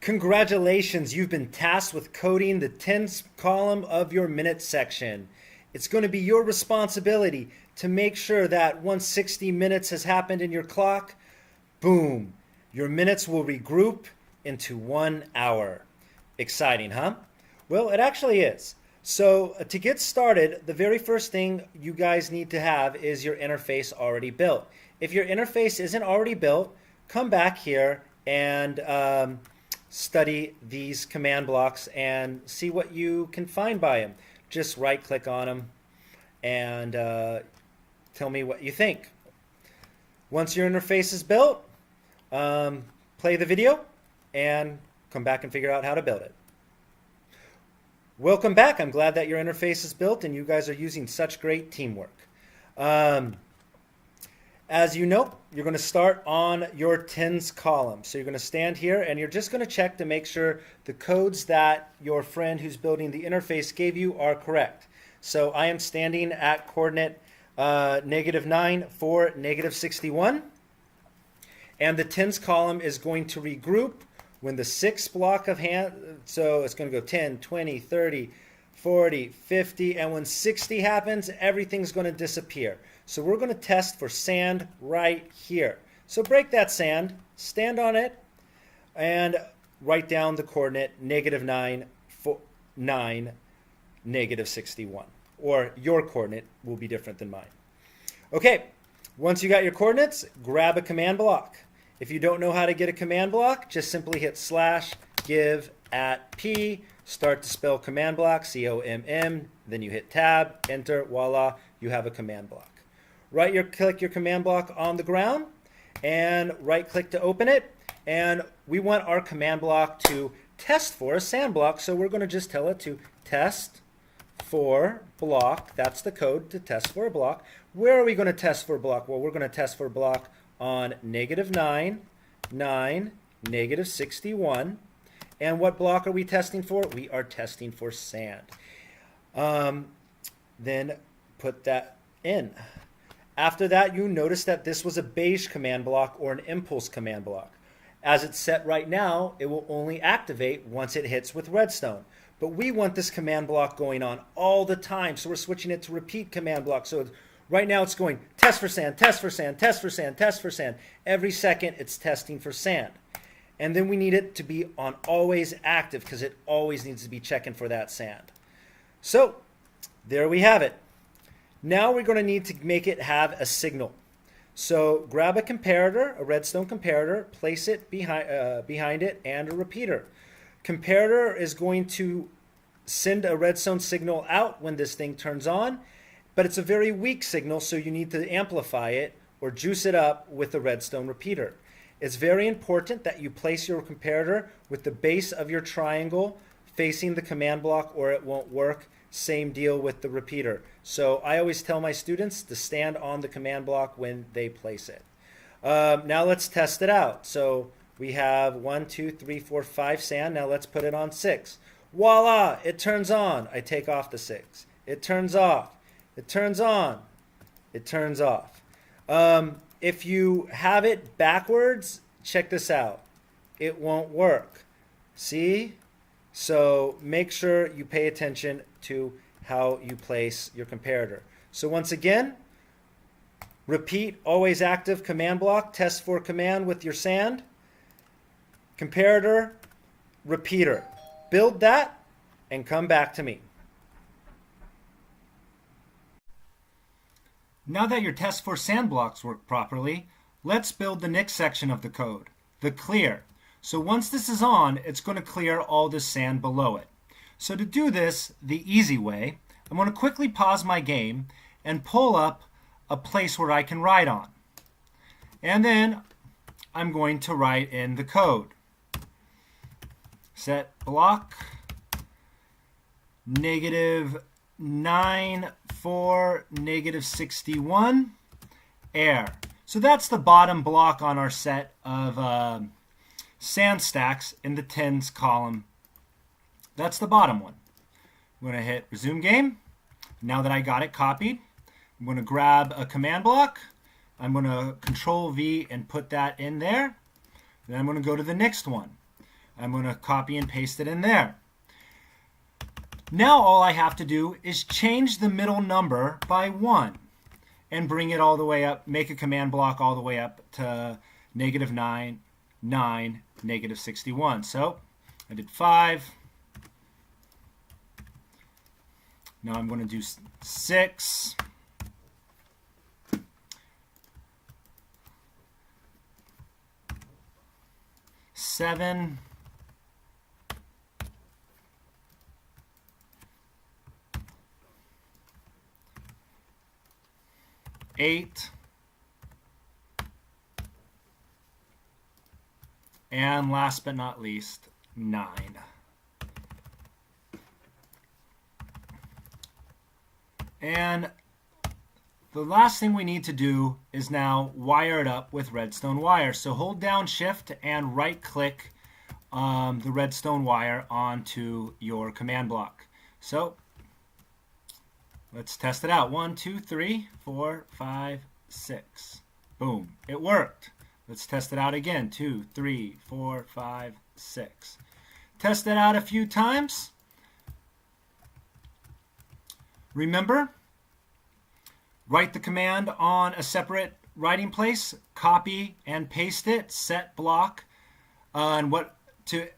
Congratulations, you've been tasked with coding the 10's column of your minute section. It's going to be your responsibility to make sure that once 60 minutes has happened in your clock, boom, your minutes will regroup into 1 hour. Exciting, huh? Well, it actually is. So to get started, the very first thing you guys need to have is your interface already built. If your interface isn't already built, come back here and study these command blocks and see what you can find by them. Just right click on them and tell me what you think. Once your interface is built, play the video and come back and figure out how to build it. Welcome back. I'm glad that your interface is built and you guys are using such great teamwork. As you know, you're going to start on your 10's column. So you're going to stand here and you're just going to check to make sure the codes that your friend who's building the interface gave you are correct. So I am standing at coordinate -9 for -61. And the 10's column is going to regroup when the 6th block of hand, so it's going to go 10, 20, 30, 40, 50, and when 60 happens, everything's going to disappear. So we're going to test for sand right here. So break that sand, stand on it, and write down the coordinate -9, 9, -61. Or your coordinate will be different than mine. Okay, once you got your coordinates, grab a command block. If you don't know how to get a command block, just simply hit /give@p, start to spell command block, COMM, then you hit tab, enter, voila, you have a command block. Click your command block on the ground and right click to open it. And we want our command block to test for a sand block, so we're going to just tell it to test for block. That's the code to test for a block. Where are we going to test for a block? Well, we're going to test for a block on -9, 9, -61. And what block are we testing for? We are testing for sand. Then put that in. After that, you notice that this was a beige command block or an impulse command block. As it's set right now, it will only activate once it hits with redstone. But we want this command block going on all the time, so we're switching it to repeat command block. So right now it's going test for sand, test for sand, test for sand, test for sand. Every second it's testing for sand. And then we need it to be on always active because it always needs to be checking for that sand. So there we have it. Now we're going to need to make it have a signal. So grab a comparator, a redstone comparator, place it behind it, and a repeater. Comparator is going to send a redstone signal out when this thing turns on, but it's a very weak signal, so you need to amplify it or juice it up with the redstone repeater. It's very important that you place your comparator with the base of your triangle facing the command block or it won't work. Same deal with the repeater. So I always tell my students to stand on the command block when they place it. Now let's test it out. So we have 1, 2, 3, 4, 5 sand. Now let's put it on 6. Voila, it turns on. I take off the 6. It turns off. It turns on. It turns off. If you have it backwards, check this out. It won't work. See? So make sure you pay attention to how you place your comparator. So once again, repeat always active command block, test for command with your sand, comparator, repeater. Build that and come back to me. Now that your test for sand blocks work properly, let's build the next section of the code, the clear. So once this is on, it's going to clear all the sand below it. So to do this the easy way, I'm going to quickly pause my game and pull up a place where I can write on. And then I'm going to write in the code. Set block -9 for -61 air. So that's the bottom block on our set of sand stacks in the 10's column. That's the bottom one. I'm going to hit resume game. Now that I got it copied, I'm going to grab a command block. I'm going to Control V and put that in there. Then I'm going to go to the next one. I'm going to copy and paste it in there. Now all I have to do is change the middle number by 1 and bring it all the way up, make a command block all the way up to -9, 9, -61. So I did 5. Now I'm going to do 6. 7. 8. And last but not least, 9. And the last thing we need to do is now wire it up with redstone wire. So hold down Shift and right click the redstone wire onto your command block. So let's test it out. 1, 2, 3, 4, 5, 6. Boom, it worked. Let's test it out again. 2, 3, 4, 5, 6. Test it out a few times. Remember, write the command on a separate writing place, copy and paste it, set block on what to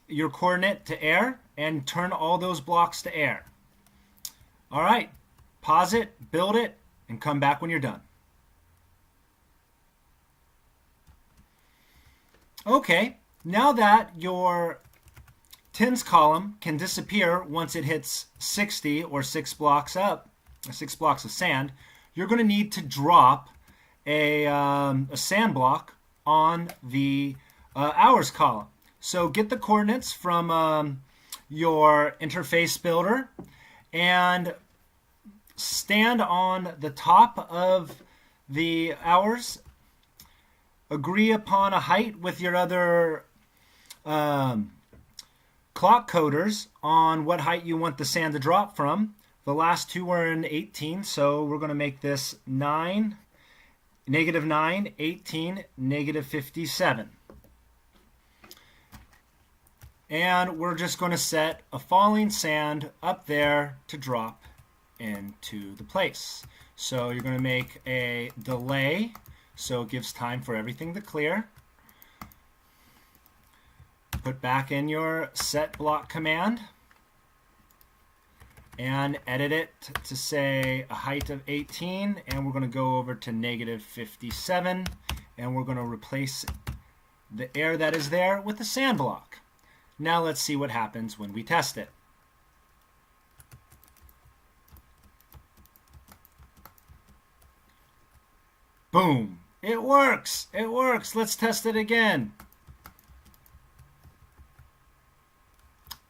your coordinate to air, and turn all those blocks to air. All right, pause it, build it, and come back when you're done. Okay, now that your 10's column can disappear once it hits 60 or 6 blocks up, 6 blocks of sand, you're going to need to drop a sand block on the hours column. So get the coordinates from your interface builder and stand on the top of the hours. Agree upon a height with your other clock coders on what height you want the sand to drop from. The last two were in 18, so we're going to make this 9, -9, 18, -57. And we're just going to set a falling sand up there to drop into the place. So you're going to make a delay so it gives time for everything to clear. Put back in your set block command and edit it to say a height of 18, and we're going to go over to -57, and we're going to replace the air that is there with the sand block. Now let's see what happens when we test it. Boom! It works! It works! Let's test it again.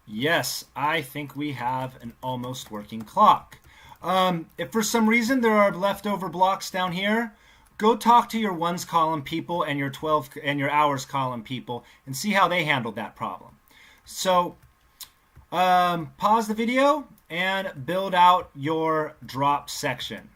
Yes, I think we have an almost working clock. If for some reason there are leftover blocks down here, go talk to your 1's column people and your 12 and your hours column people and see how they handled that problem. So pause the video and build out your drop section.